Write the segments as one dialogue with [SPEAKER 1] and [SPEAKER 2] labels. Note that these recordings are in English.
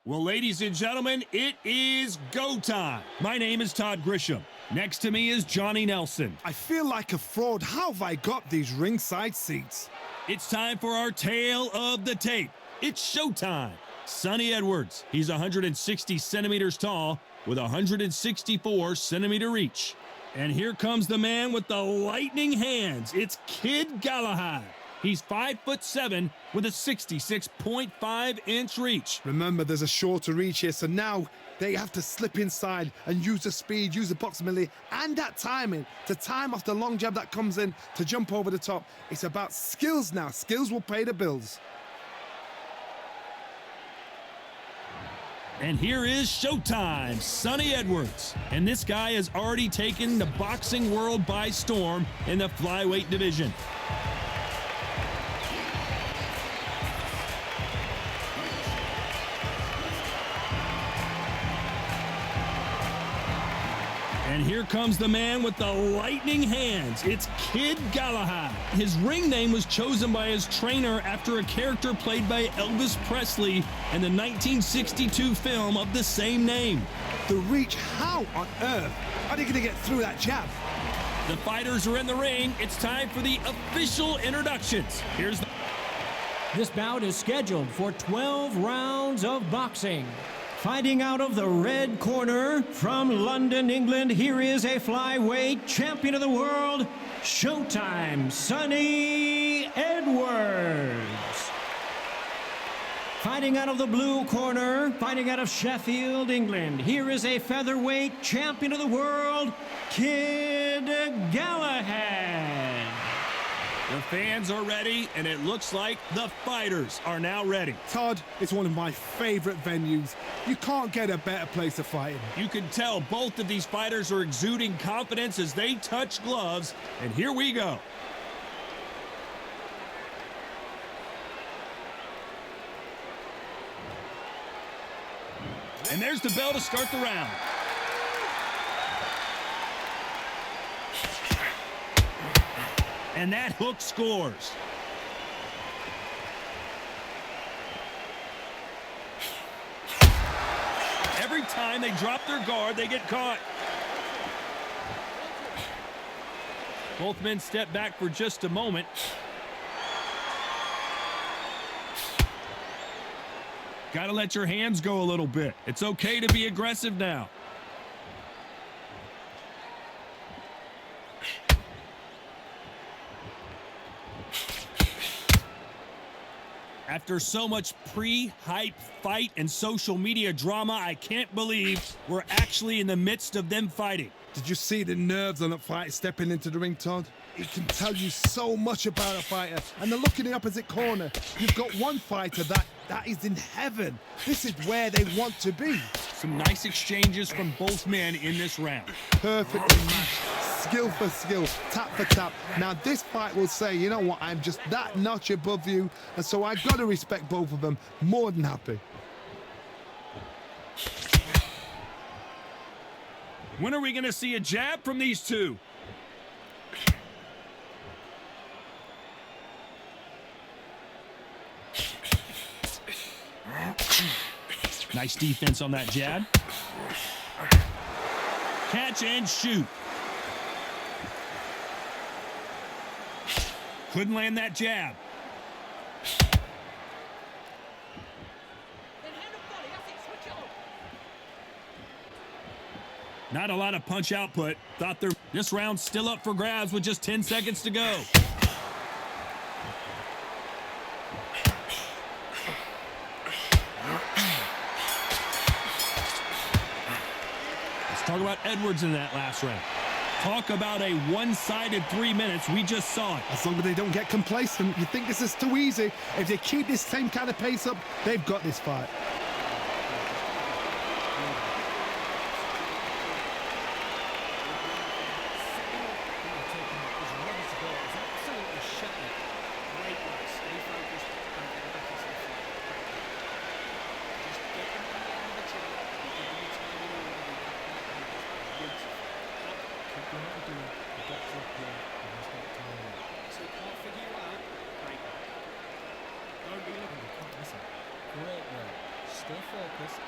[SPEAKER 1] Well, ladies and gentlemen, it is go time. My name is Todd Grisham. Next to me is Johnny Nelson.
[SPEAKER 2] I feel like a fraud. How have I got these ringside seats?
[SPEAKER 1] It's time for our tale of the tape. It's showtime. Sonny Edwards. He's 160 centimeters tall with 164 centimeter reach. And here comes the man with the lightning hands. It's Kid Galahad. He's 5'7" with a 66.5-inch reach.
[SPEAKER 2] Remember, there's a shorter reach here, so now they have to slip inside and use the speed, use the proximity, and that timing to time off the long jab that comes in to jump over the top. It's about skills now. Skills will pay the bills.
[SPEAKER 1] And here is showtime, Sonny Edwards. And this guy has already taken the boxing world by storm in the flyweight division. And here comes the man with the lightning hands. It's Kid Galahad. His ring name was chosen by his trainer after a character played by Elvis Presley in the 1962 film of the same name.
[SPEAKER 2] The reach, how on earth are they going to get through that jab?
[SPEAKER 1] The fighters are in the ring. It's time for the official introductions.
[SPEAKER 3] This bout is scheduled for 12 rounds of boxing. Fighting out of the red corner from London, England, here is a flyweight champion of the world, Showtime, Sonny Edwards. Fighting out of the blue corner, fighting out of Sheffield, England, here is a featherweight champion of the world, Kid Galahad.
[SPEAKER 1] The fans are ready, and it looks like the fighters are now ready.
[SPEAKER 2] Todd, it's one of my favorite venues. You can't get a better place to fight in.
[SPEAKER 1] You can tell both of these fighters are exuding confidence as they touch gloves, and here we go. And there's the bell to start the round. And that hook scores. Every time they drop their guard, they get caught. Both men step back for just a moment. Gotta let your hands go a little bit. It's okay to be aggressive now. After so much pre-hype fight and social media drama, I can't believe we're actually in the midst of them fighting.
[SPEAKER 2] Did you see the nerves on that fight stepping into the ring, Todd? It can tell you so much about a fighter. And the look in the opposite corner, you've got one fighter that is in heaven. This is where they want to be.
[SPEAKER 1] Some nice exchanges from both men in this round.
[SPEAKER 2] Perfectly matched. Skill for skill, tap for tap. Now this fight will say, you know what, I'm just that notch above you, and so I've got to respect both of them. More than happy.
[SPEAKER 1] When are we going to see a jab from these two? Nice defense on that jab. Catch and shoot. Couldn't land that jab. Not a lot of punch output. This round's still up for grabs with just 10 seconds to go. Let's talk about Edwards in that last round. Talk about a one-sided 3 minutes. We just saw it.
[SPEAKER 2] As long as they don't get complacent, you think this is too easy. If they keep this same kind of pace up, they've got this fight.
[SPEAKER 4] Stay focused.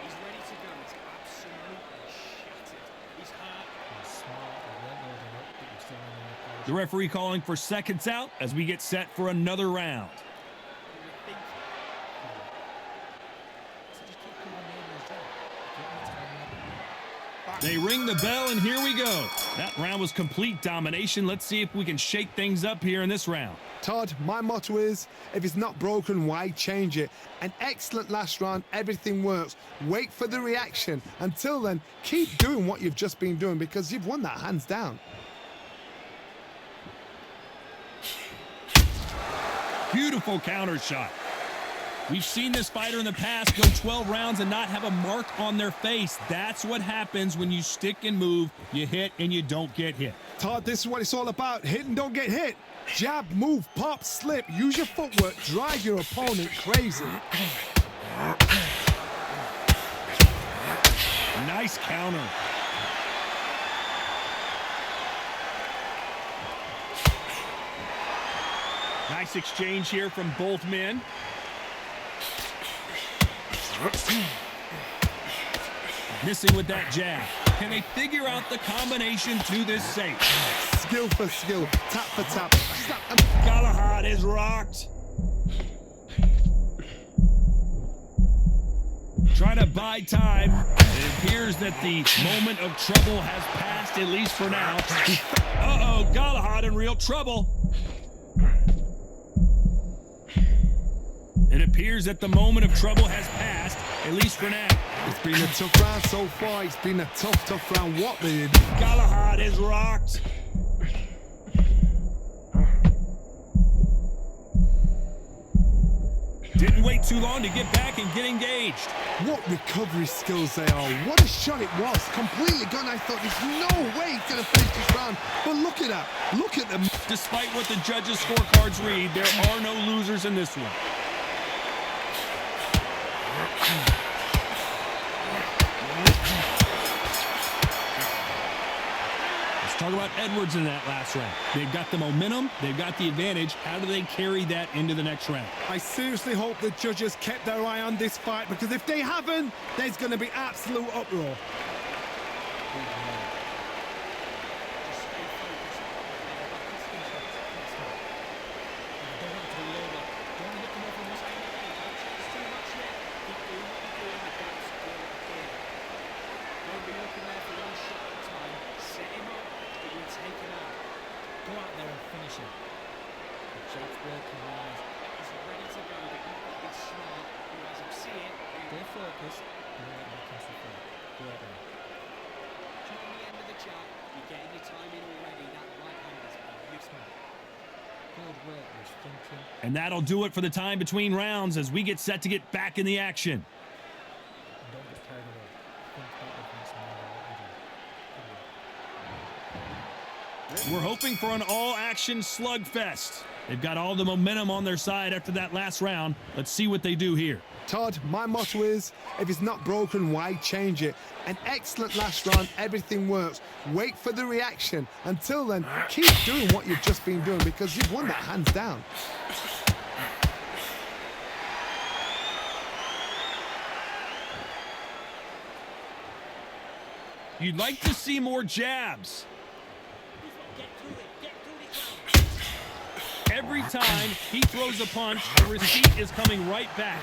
[SPEAKER 4] He's ready to go. It's absolutely shattered. His heart. He's smart. He won't load him up, but you're still in the power.
[SPEAKER 1] The referee calling for seconds out as we get set for another round. They ring the bell, and here we go. That round was complete domination. Let's see if we can shake things up here in this round.
[SPEAKER 2] Todd, my motto is, if it's not broken, why change it? An excellent last round, everything works. Wait for the reaction. Until then, keep doing what you've just been doing because you've won that hands down.
[SPEAKER 1] Beautiful counter shot. We've seen this fighter in the past go 12 rounds and not have a mark on their face. That's what happens when you stick and move. You hit and you don't get hit.
[SPEAKER 2] Todd, this is what it's all about. Hit and don't get hit. Jab, move, pop, slip. Use your footwork. Drive your opponent crazy.
[SPEAKER 1] Nice counter. Nice exchange here from both men. Missing with that jab. Can they figure out the combination to this safe?
[SPEAKER 2] Skill for skill, tap for tap.
[SPEAKER 1] Galahad is rocked. Trying to buy time. It appears that the moment of trouble has passed, at least for now. Uh-oh, Galahad in real trouble. It appears that the moment of trouble has passed, at least for now.
[SPEAKER 2] It's been a tough round so far. It's been a tough round. What they did.
[SPEAKER 1] Galahad is rocked. Didn't wait too long to get back and get engaged.
[SPEAKER 2] What recovery skills they are. What a shot it was. Completely gone. I thought there's no way he's going to finish this round. But look at that. Look at them.
[SPEAKER 1] Despite what the judges' scorecards read, there are no losers in this one. Let's talk about Edwards in that last round. They've got the momentum. They've got the advantage. How do they carry that into the next round?
[SPEAKER 2] I seriously hope the judges kept their eye on this fight because if they haven't, there's going to be absolute uproar.
[SPEAKER 1] And that'll do it for the time between rounds as we get set to get back in the action. We're hoping for an all-action slugfest. They've got all the momentum on their side after that last round. Let's see what they do here.
[SPEAKER 2] Todd, my motto is, if it's not broken, why change it? An excellent last round, everything works. Wait for the reaction. Until then, keep doing what you've just been doing because you've won that hands down.
[SPEAKER 1] You'd like to see more jabs. Every time he throws a punch, the receipt is coming right back.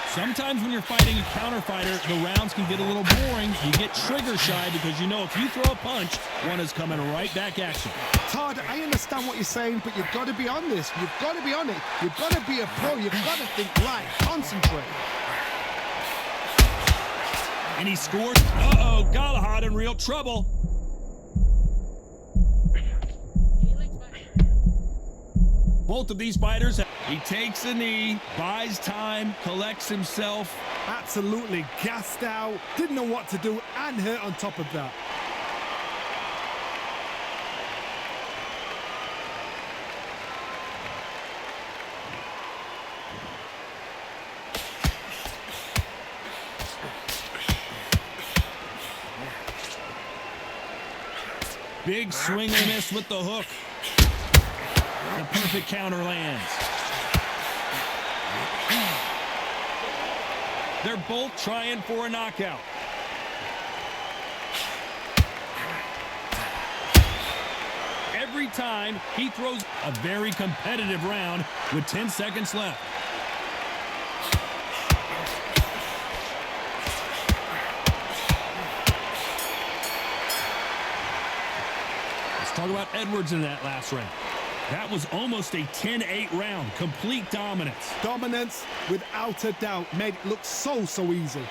[SPEAKER 1] Sometimes when you're fighting a counter fighter, the rounds can get a little boring. You get trigger shy because you know if you throw a punch, one is coming right back at you.
[SPEAKER 2] Todd, I understand what you're saying, but you've got to be on this. You've got to be on it. You've got to be a pro. You've got to think right. Concentrate.
[SPEAKER 1] And he scores. Uh-oh, Galahad in real trouble. Both of these fighters, he takes a knee, buys time, collects himself.
[SPEAKER 2] Absolutely gassed out, didn't know what to do, and hurt on top of that.
[SPEAKER 1] Big swing and miss with the hook. The perfect counter lands. They're both trying for a knockout. Every time he throws a very competitive round with 10 seconds left. Let's talk about Edwards in that last round. That was almost a 10-8 round. Complete dominance.
[SPEAKER 2] Dominance, without a doubt, made it look so easy.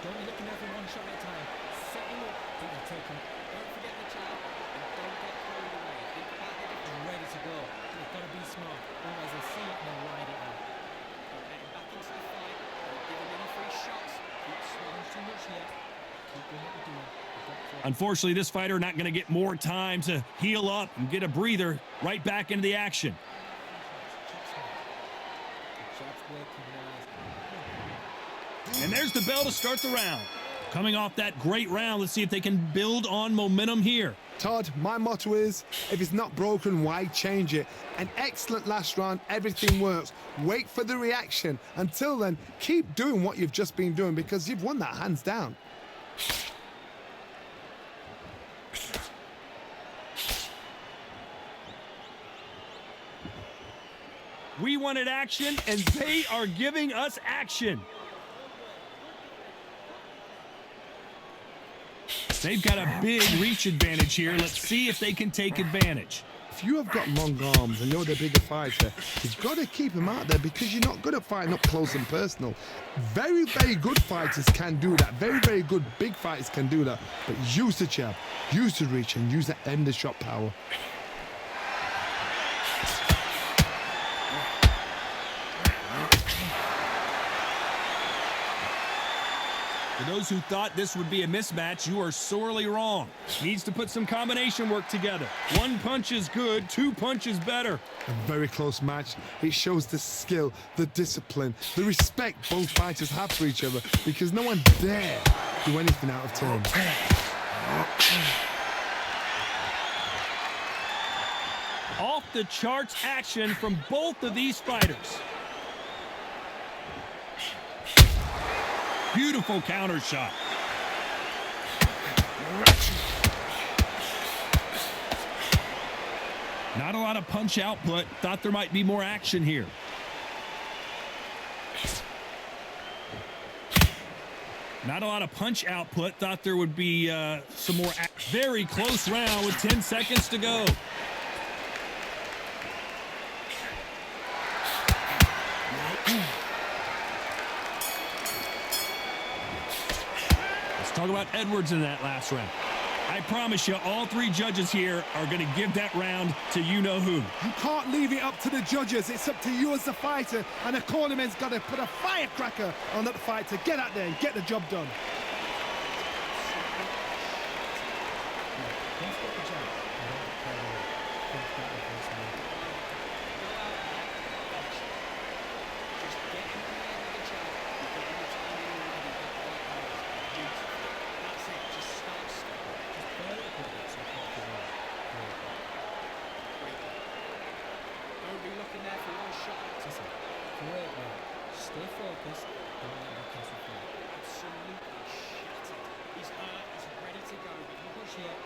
[SPEAKER 4] Don't be looking there for one shot at a time. Set him up. Think you'll take him. Don't forget the child. And don't get carried away. Think about it. You're ready to go. You've got to be smart. Otherwise they'll see it and they'll ride it out. Don't get him back into the fight. Don't give him any free shots. Keep swinging too much yet. Keep doing what you're doing.
[SPEAKER 1] Unfortunately, this fighter not going to get more time to heal up and get a breather. Right back into the action. And there's the bell to start the round. Coming off that great round, let's see if they can build on momentum here.
[SPEAKER 2] Todd, my motto is, if it's not broken, why change it? An excellent last round, everything works. Wait for the reaction. Until then, keep doing what you've just been doing because you've won that hands down.
[SPEAKER 1] We wanted action, and they are giving us action. They've got a big reach advantage here. Let's see if they can take advantage.
[SPEAKER 2] If you have got long arms and you're the bigger fighter, you've got to keep them out there because you're not good at fighting up close and personal. Very good fighters can do that. Very good big fighters can do that. But use the jab, use the reach, and use that end of shot power.
[SPEAKER 1] For those who thought this would be a mismatch, you are sorely wrong. Needs to put some combination work together. One punch is good, two punches better.
[SPEAKER 2] A very close match. It shows the skill, the discipline, the respect both fighters have for each other because no one dare do anything out of turn.
[SPEAKER 1] Off the charts action from both of these fighters. Beautiful counter shot. Not a lot of punch output. Thought there might be more action here. Not a lot of punch output. Thought there would be some more. Very close round with 10 seconds to go. Talk about Edwards in that last round. I promise you, all three judges here are going to give that round to you-know-who.
[SPEAKER 2] You can't leave it up to the judges. It's up to you as the fighter, and the cornerman's got to put a firecracker on that fight to get out there and get the job done.
[SPEAKER 4] Stay focused. Don't let him catch the ball. Absolutely shattered. He's hurt. He's ready to go. Don't push yet.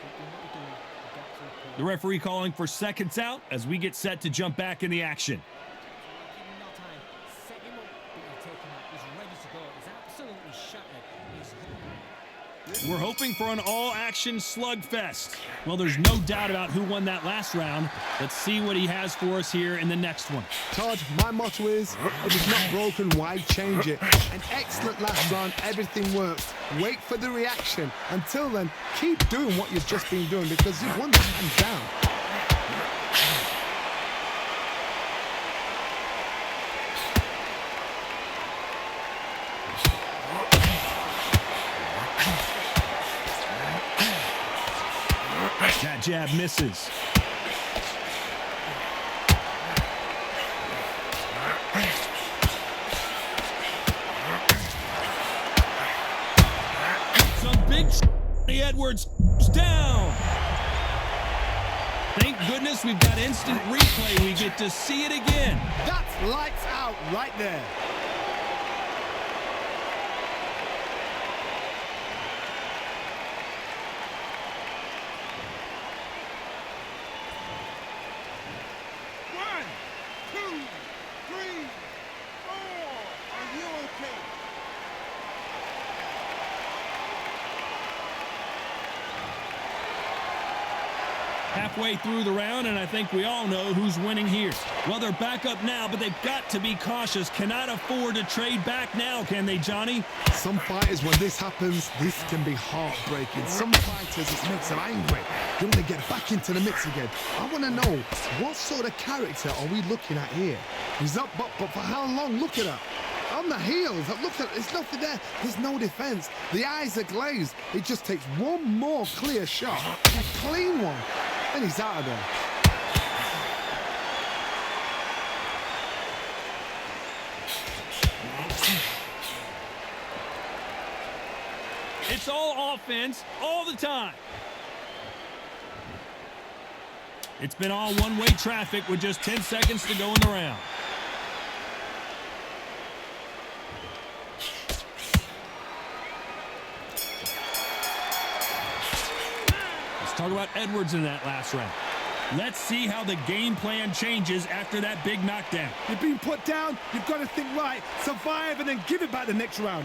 [SPEAKER 4] Keep doing what you're doing. Get to the point.
[SPEAKER 1] The referee calling for seconds out as we get set to jump back in the action.
[SPEAKER 4] Give him no time. Set him up. But you take him out. He's ready to go. He's absolutely shattered.
[SPEAKER 1] We're hoping for an all-action slugfest. Well, there's no doubt about who won that last round. Let's see what he has for us here in the next one.
[SPEAKER 2] Todd, my motto is, if it's not broken, why change it? An excellent last round, everything works. Wait for the reaction. Until then, keep doing what you've just been doing because you've won that hands down.
[SPEAKER 1] That jab misses. Some big Edwards down. Thank goodness we've got instant replay. We get to see it again.
[SPEAKER 2] That's lights out right there.
[SPEAKER 1] Halfway through the round, and I think we all know who's winning here. Well, they're back up now, but they've got to be cautious. Cannot afford to trade back now, can they, Johnny?
[SPEAKER 2] Some fighters, when this happens, this can be heartbreaking. Some fighters, it makes them angry. They want to get back into the mix again. I want to know, what sort of character are we looking at here? He's up, but for how long? Look at that. On the heels, look at, there's nothing there. There's no defense. The eyes are glazed. It just takes one more clear shot, a clean one, and he's out of there.
[SPEAKER 1] It's all offense all the time. It's been all one-way traffic with just 10 seconds to go in the round. Talk about Edwards in that last round. Let's see how the game plan changes after that big knockdown.
[SPEAKER 2] You've been put down, you've got to think right, survive, and then give it back the next round.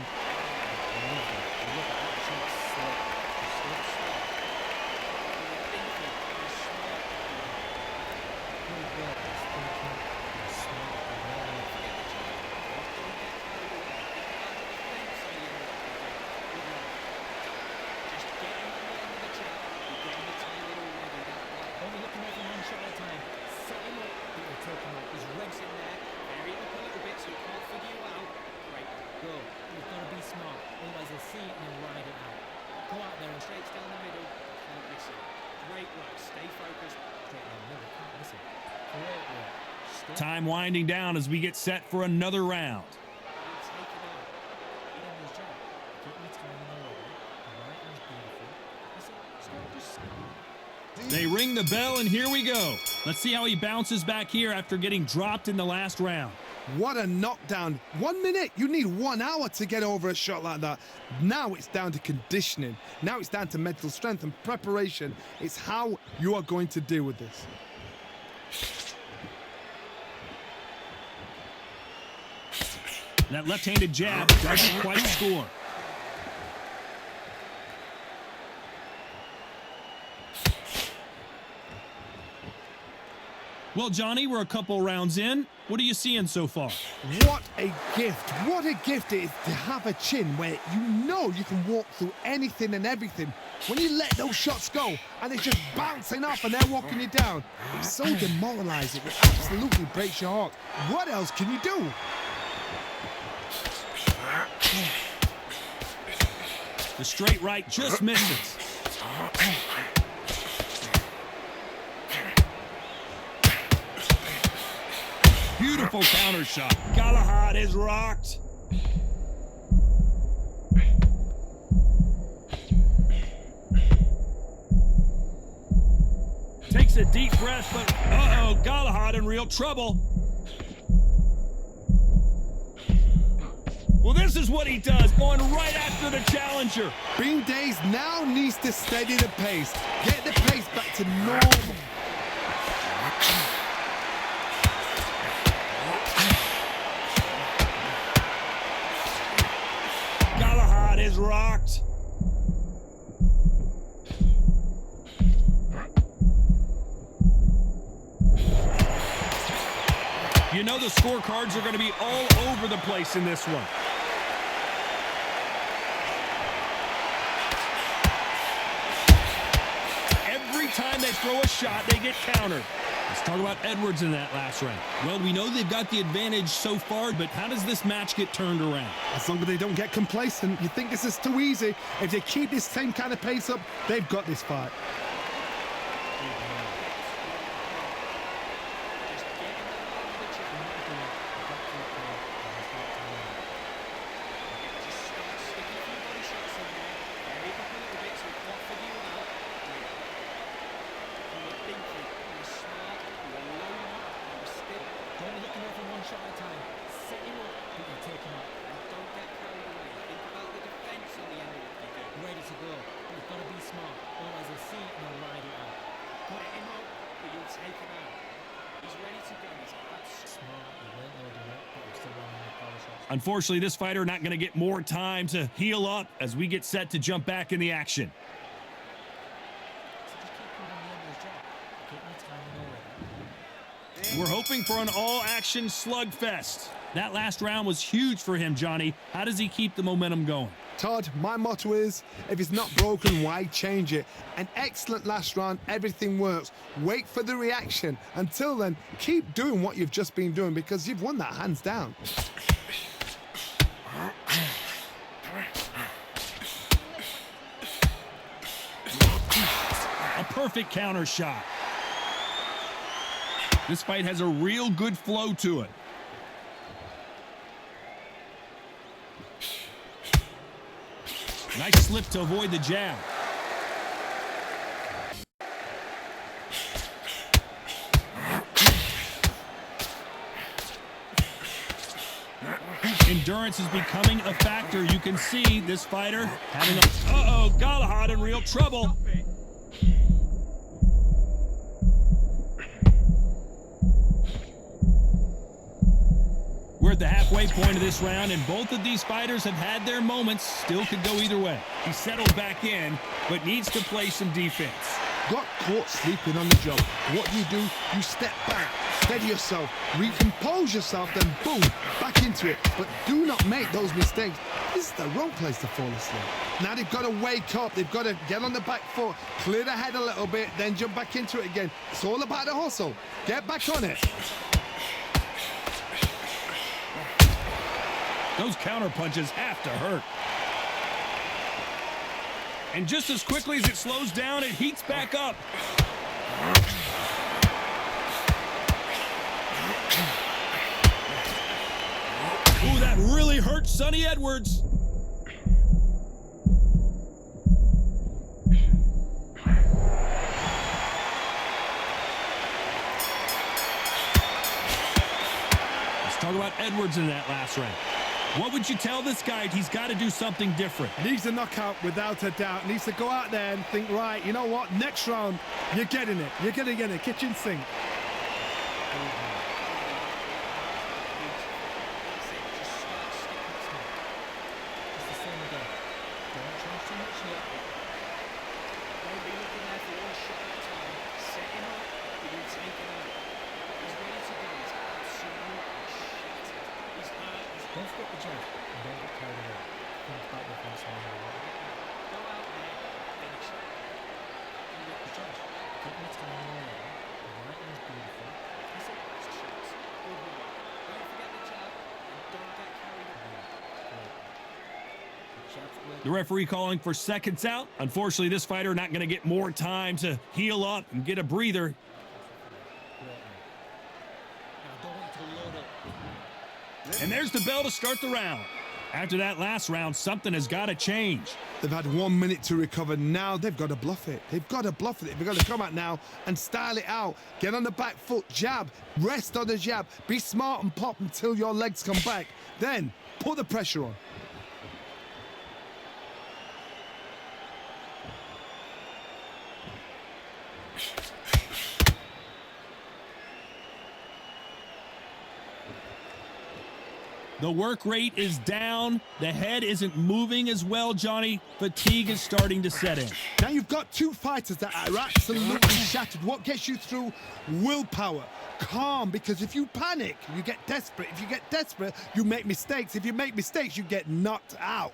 [SPEAKER 1] Time winding down as we get set for another round. They ring the bell, and here we go. Let's see how he bounces back here after getting dropped in the last round.
[SPEAKER 2] What a knockdown. 1 minute. You need 1 hour to get over a shot like that. Now it's down to conditioning. Now it's down to mental strength and preparation. It's how you are going to deal with this.
[SPEAKER 1] That left-handed jab doesn't quite score. Well, Johnny, we're a couple rounds in. What are you seeing so far?
[SPEAKER 2] What a gift. What a gift it is to have a chin where you know you can walk through anything and everything. When you let those shots go and it's just bouncing off and they're walking you down, it's so demoralizing. It absolutely breaks your heart. What else can you do?
[SPEAKER 1] The straight right just misses. Beautiful counter shot. Galahad is rocked. Takes a deep breath, but uh-oh, Galahad in real trouble. Well, this is what he does, going right after the challenger.
[SPEAKER 2] Bean Days now needs to steady the pace. Get the pace back to normal.
[SPEAKER 1] Galahad is rocked. You know the scorecards are going to be all over the place in this one. Every time they throw a shot, they get countered. Let's talk about Edwards in that last round. Well, we know they've got the advantage so far, but how does this match get turned around?
[SPEAKER 2] As long as they don't get complacent, you think this is too easy. If they keep this same kind of pace up, they've got this fight.
[SPEAKER 4] Just get in there with the jab. Just start sticking a few body shots in there. Vary it up a little bit so it's not figuring out. You were thinking, you were smart, you were low up, you were still. Don't be looking over one shot at a time. Set him up, but you take him out. And don't get carried away. Think about the defense on the end of what you do. Ready to go. But you've got to be smart. Otherwise they'll see it and they'll ride it out. Put him up, but you'll take him out. He's ready to go. He's smart. He weren't loading up, but he's still running the power shots.
[SPEAKER 1] Unfortunately, this fighter not going to get more time to heal up as we get set to jump back in the action.
[SPEAKER 4] So just keep putting on the end of his jab. Keep him timing already.
[SPEAKER 1] We're hoping for an all-action slugfest. That last round was huge for him, Johnny. How does he keep the momentum going?
[SPEAKER 2] Todd, my motto is, if it's not broken, why change it? An excellent last round, everything works. Wait for the reaction. Until then, keep doing what you've just been doing because you've won that hands down.
[SPEAKER 1] A perfect counter shot. This fight has a real good flow to it. Nice slip to avoid the jab. Endurance is becoming a factor. You can see this fighter having a... Uh-oh, Galahad in real trouble. We're at the halfway point of this round, and both of these fighters have had their moments. Still could go either way. He settled back in, but needs to play some defense.
[SPEAKER 2] Got caught sleeping on the job. What do? You step back, steady yourself, recompose yourself, then boom, back into it. But do not make those mistakes. This is the wrong place to fall asleep. Now they've got to wake up. They've got to get on the back foot, clear the head a little bit, then jump back into it again. It's all about the hustle. Get back on it.
[SPEAKER 1] Those counter punches have to hurt. And just as quickly as it slows down, it heats back up. Ooh, that really hurt Sonny Edwards. Let's talk about Edwards in that last round. What would you tell this guy? He's got to do something different.
[SPEAKER 2] Needs a knockout without a doubt. Needs to go out there and think, right, you know what? Next round, you're getting it. You're going to get it. Kitchen sink.
[SPEAKER 4] Don't forget the jab and don't get carried away. Think about your defense on the way. Go out there, finish it. You get the jab. Get your time already. The right hand's beautiful. That's it. It's shots. Good work. Don't forget the jab and don't get carried away. The jab's working.
[SPEAKER 1] The referee calling for seconds out. Unfortunately, this fighter not going to get more time to heal up and get a breather. And there's the bell to start the round. After that last round, something has got to change.
[SPEAKER 2] They've had 1 minute to recover. Now they've got to bluff it. They've got to bluff it. They've got to come out now and style it out. Get on the back foot, jab, rest on the jab. Be smart and pop until your legs come back. Then put the pressure on.
[SPEAKER 1] The work rate is down. The head isn't moving as well, Johnny. Fatigue is starting to set in.
[SPEAKER 2] Now you've got two fighters that are absolutely shattered. What gets you through? Willpower. Calm, because if you panic, you get desperate. If you get desperate, you make mistakes. If you make mistakes, you get knocked out.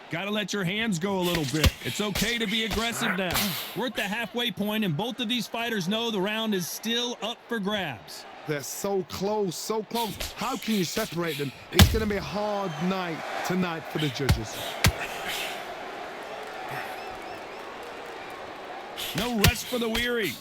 [SPEAKER 1] Got to let your hands go a little bit. It's okay to be aggressive now. We're at the halfway point, and both of these fighters know the round is still up for grabs.
[SPEAKER 2] They're so close, so close. How can you separate them? It's going to be a hard night tonight for the judges.
[SPEAKER 1] No rest for the weary.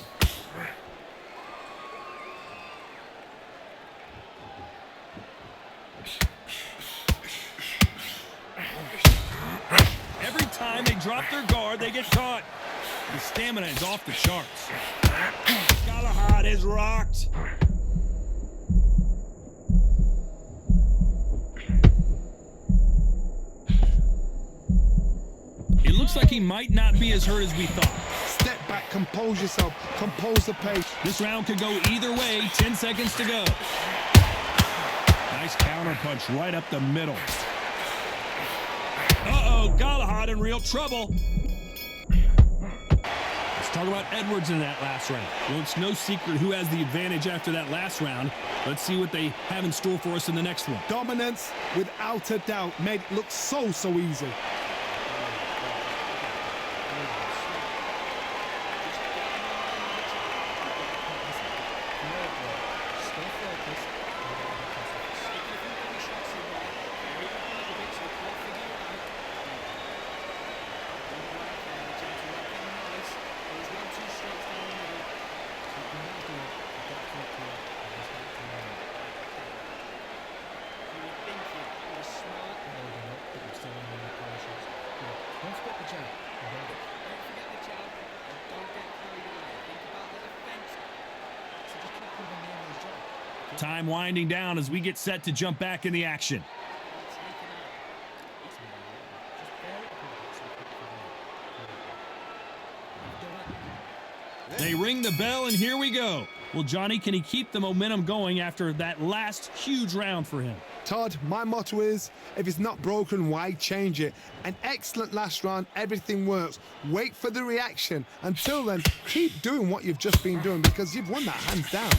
[SPEAKER 1] Every time they drop their guard, they get caught. The stamina is off the charts. Galahad is rocked. It looks like he might not be as hurt as we thought.
[SPEAKER 2] Step back, compose yourself, compose the pace.
[SPEAKER 1] This round could go either way. 10 seconds to go. Nice counter punch right up the middle. Uh-oh, Galahad in real trouble. Let's talk about Edwards in that last round. Well, it's no secret who has the advantage after that last round. Let's see what they have in store for us in the next one.
[SPEAKER 2] Dominance, without a doubt, made it look so easy.
[SPEAKER 1] Time winding down as we get set to jump back in the action. They ring the bell, and here we go. Well, Johnny, can he keep the momentum going after that last huge round for him?
[SPEAKER 2] Todd, my motto is, if it's not broken, why change it? An excellent last round, everything works. Wait for the reaction. Until then, keep doing what you've just been doing because you've won that hands down.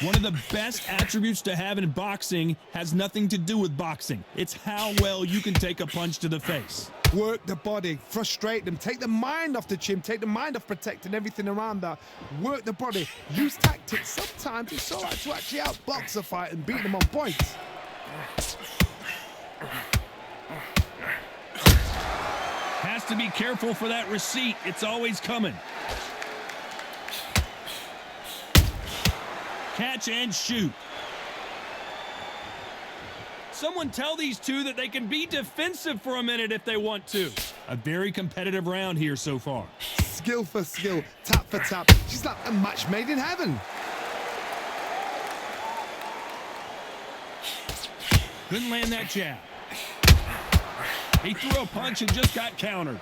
[SPEAKER 1] One of the best attributes to have in boxing has nothing to do with boxing. It's how well you can take a punch to the face.
[SPEAKER 2] Work the body, frustrate them, take the mind off the chin, take the mind off protecting everything around that. Work the body, use tactics. Sometimes it's all right to actually outbox a fight and beat them on points.
[SPEAKER 1] Has to be careful for that receipt. It's always coming. Catch and shoot. Someone tell these two that they can be defensive for a minute if they want to. A very competitive round here so far.
[SPEAKER 2] Skill for skill, tap for tap. She's like a match made in heaven.
[SPEAKER 1] Couldn't land that jab. He threw a punch and just got countered.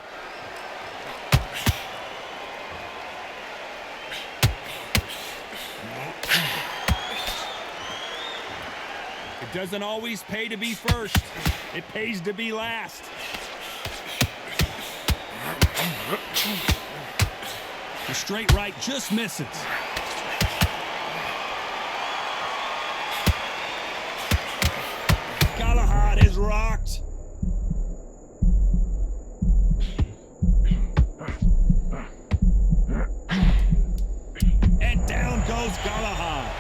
[SPEAKER 1] It doesn't always pay to be first. It pays to be last. The straight right just misses. Galahad is rocked. And down goes Galahad.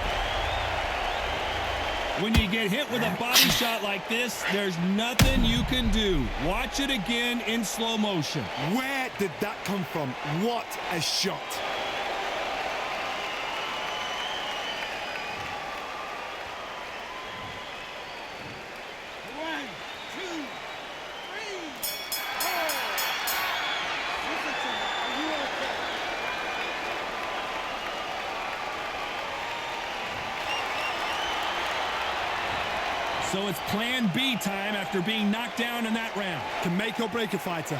[SPEAKER 1] When you get hit with a body shot like this, there's nothing you can do. Watch it again in slow motion.
[SPEAKER 2] Where did that come from? What a shot.
[SPEAKER 1] So it's plan B time after being knocked down in that round.
[SPEAKER 2] Can make or break a fighter.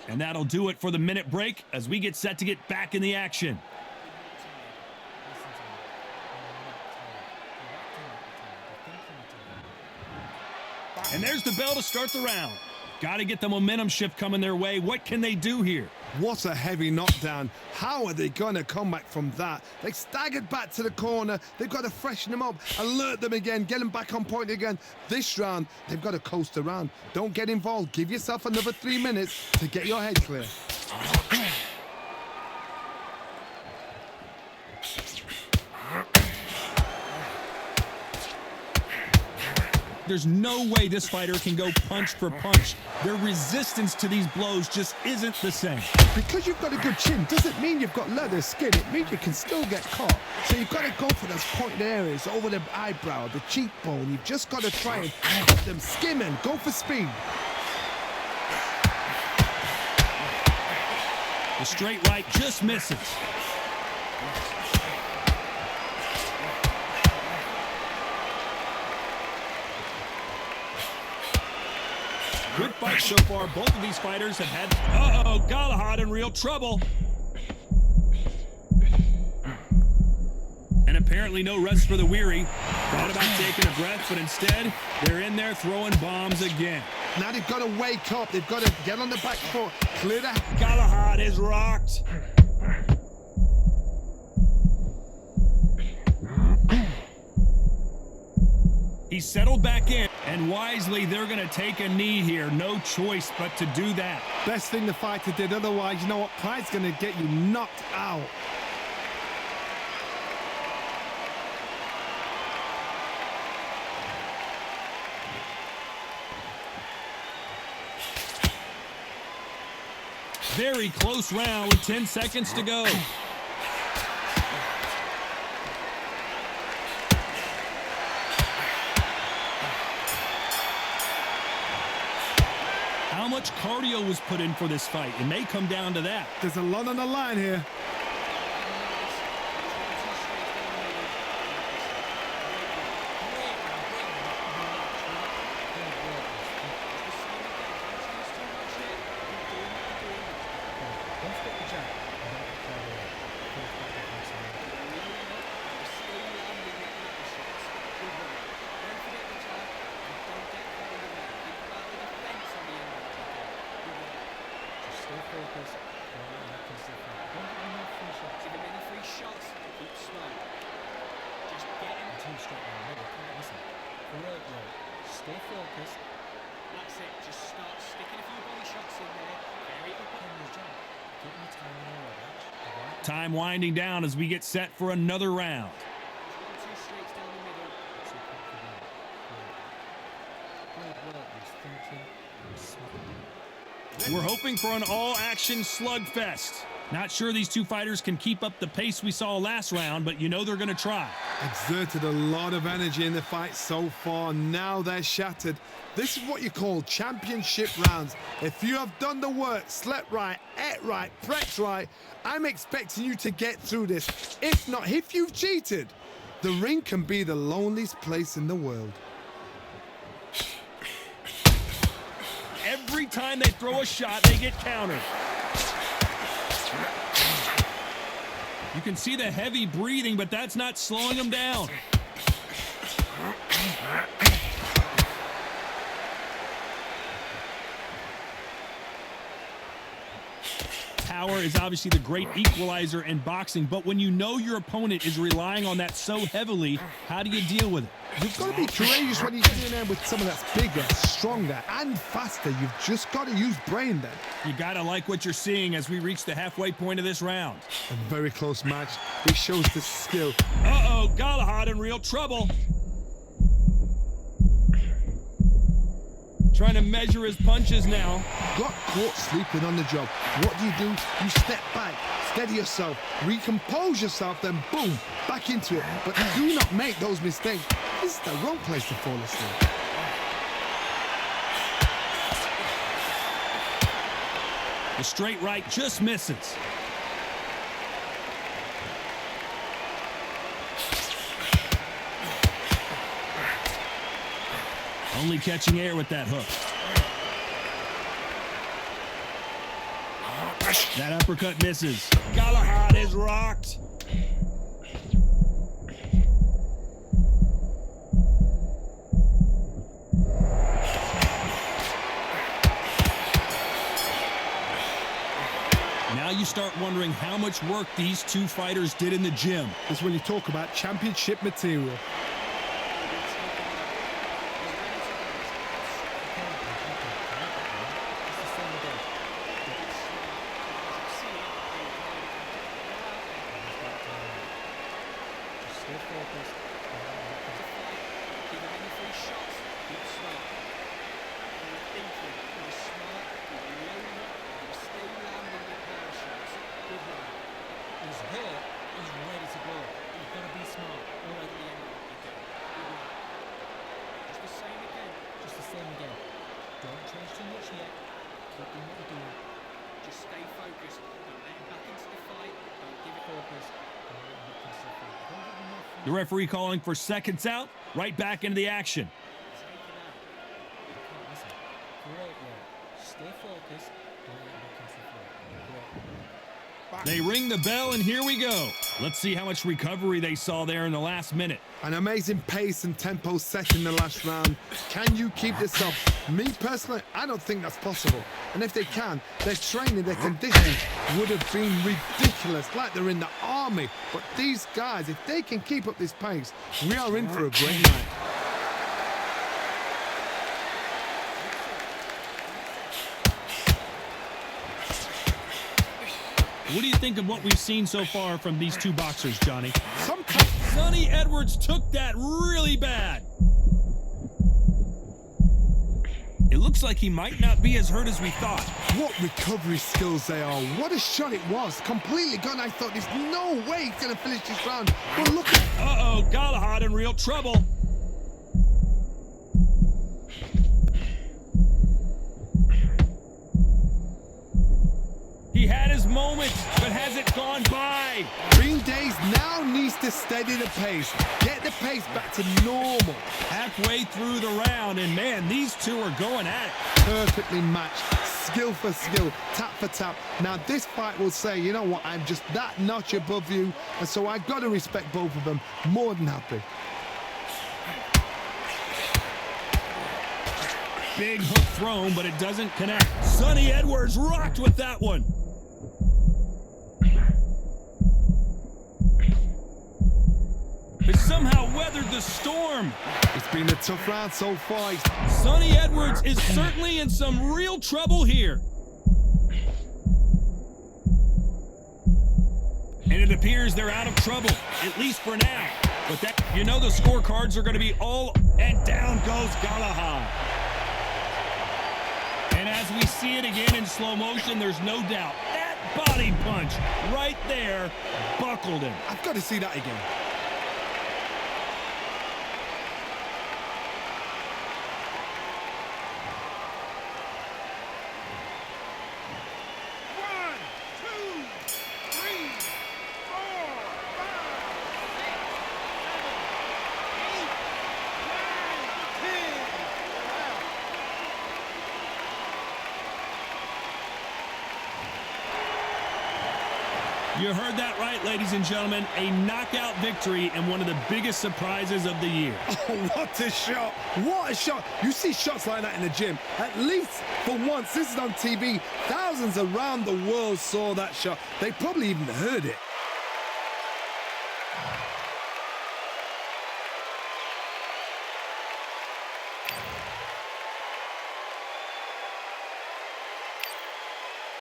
[SPEAKER 1] And that'll do it for the minute break as we get set to get back in the action. And there's the bell to start the round. Got to get the momentum shift coming their way. What can they do here?
[SPEAKER 2] What a heavy knockdown. How are they going to come back from that? They staggered back to the corner. They've got to freshen them up, alert them again, get them back on point again. This round, they've got to coast around. Don't get involved. Give yourself another 3 minutes to get your head clear.
[SPEAKER 1] There's no way this fighter can go punch for punch. Their resistance to these blows just isn't the same.
[SPEAKER 2] Because you've got a good chin doesn't mean you've got leather skin. It means you can still get caught. So you've got to go for those pointed areas over the eyebrow, the cheekbone. You've just got to try and cut them, skim and go for speed.
[SPEAKER 1] The straight right just misses. Good fight so far. Both of these fighters have had... Uh-oh, Galahad in real trouble. And apparently no rest for the weary. Thought about taking a breath, but instead, they're in there throwing bombs again.
[SPEAKER 2] Now they've got to wake up. They've got to get on the back foot, clear the...
[SPEAKER 1] Galahad is rocked. He's settled back in, and wisely, they're going to take a knee here. No choice but to do that.
[SPEAKER 2] Best thing the fighter did. Otherwise, you know what? Pride's going to get you knocked out.
[SPEAKER 1] Very close round with 10 seconds to go. How much cardio was put in for this fight? It may come down to that.
[SPEAKER 2] There's a lot on the line here.
[SPEAKER 4] Stay focused. That's it. Just start sticking a few body shots in there. Very up on your jab. Get your time in order.
[SPEAKER 1] Time winding down as we get set for another round.
[SPEAKER 4] 1, 2 straights down the middle.
[SPEAKER 1] We're hoping for an all-action slugfest. Not sure these two fighters can keep up the pace we saw last round, but you know they're going to try.
[SPEAKER 2] Exerted a lot of energy in the fight so far. Now they're shattered. This is what you call championship rounds. If you have done the work, slept right, ate right, prepped right, I'm expecting you to get through this. If not, if you've cheated, the ring can be the loneliest place in the world.
[SPEAKER 1] Every time they throw a shot, they get countered. You can see the heavy breathing, but that's not slowing them down. Power is obviously the great equalizer in boxing, but when you know your opponent is relying on that so heavily, how do you deal with it?
[SPEAKER 2] You've got to be courageous when you get in there with someone that's bigger, stronger, and faster. You've just got to use brain then.
[SPEAKER 1] You got to like what you're seeing as we reach the halfway point of this round.
[SPEAKER 2] A very close match. It shows the skill.
[SPEAKER 1] Uh-oh, Galahad in real trouble. Trying to measure his punches now.
[SPEAKER 2] Got caught sleeping on the job. What do? You step back, steady yourself, recompose yourself, then boom, back into it. But do not make those mistakes. This is the wrong place to fall asleep.
[SPEAKER 1] The straight right just misses. Only catching air with that hook. That uppercut misses. Galahad is rocked. Now you start wondering how much work these two fighters did in the gym.
[SPEAKER 2] This is when you talk about championship material.
[SPEAKER 4] Don't change too much yet. Keep doing what you're doing. Just stay focused. Don't let him back into the fight. Don't give it focus. Don't let him back into the fight. Don't give him enough.
[SPEAKER 1] The referee calling for seconds out. Right back into the action.
[SPEAKER 4] Take it out. You can't listen. Great work. Stay focused. Don't let him back into the fight. Great.
[SPEAKER 1] They ring the bell, and here we go. Let's see how much recovery they saw there in the last minute.
[SPEAKER 2] An amazing pace and tempo set in the last round. Can you keep this up? Me personally, I don't think that's possible. And if they can, their training, their conditioning would have been ridiculous, like they're in the army. But these guys, if they can keep up this pace, we are in for a great night.
[SPEAKER 1] What do you think of what we've seen so far from these two boxers, Johnny?
[SPEAKER 2] Sometimes
[SPEAKER 1] Sonny Edwards took that really bad. It looks like he might not be as hurt as we thought.
[SPEAKER 2] what recovery skills they are. What a shot it was. Completely gone. I thought there's no way he's going to finish this round. But look at...
[SPEAKER 1] Uh-oh, Galahad in real trouble. He had his moment, but has it gone by?
[SPEAKER 2] Green Days now needs to steady the pace. Get the pace back to normal.
[SPEAKER 1] Halfway through the round, and man, these two are going at it.
[SPEAKER 2] Perfectly matched. Skill for skill, tap for tap. Now this fight will say, you know what, I'm just that notch above you, and so I've got to respect both of them. More than happy.
[SPEAKER 1] Big hook thrown, but it doesn't connect. Sonny Edwards rocked with that one. He somehow weathered the storm.
[SPEAKER 2] It's been a tough round so far.
[SPEAKER 1] Sonny Edwards is certainly in some real trouble here. And it appears they're out of trouble, at least for now. But that, you know, the scorecards are going to be all, and down goes Galahad. And as we see it again in slow motion, there's no doubt that body punch right there buckled him.
[SPEAKER 2] I've got to see that again.
[SPEAKER 1] You heard that right, ladies and gentlemen. A knockout victory and one of the biggest surprises of the year.
[SPEAKER 2] Oh, what a shot. What a shot. You see shots like that in the gym. At least for once, this is on TV. Thousands around the world saw that shot. They probably even heard it.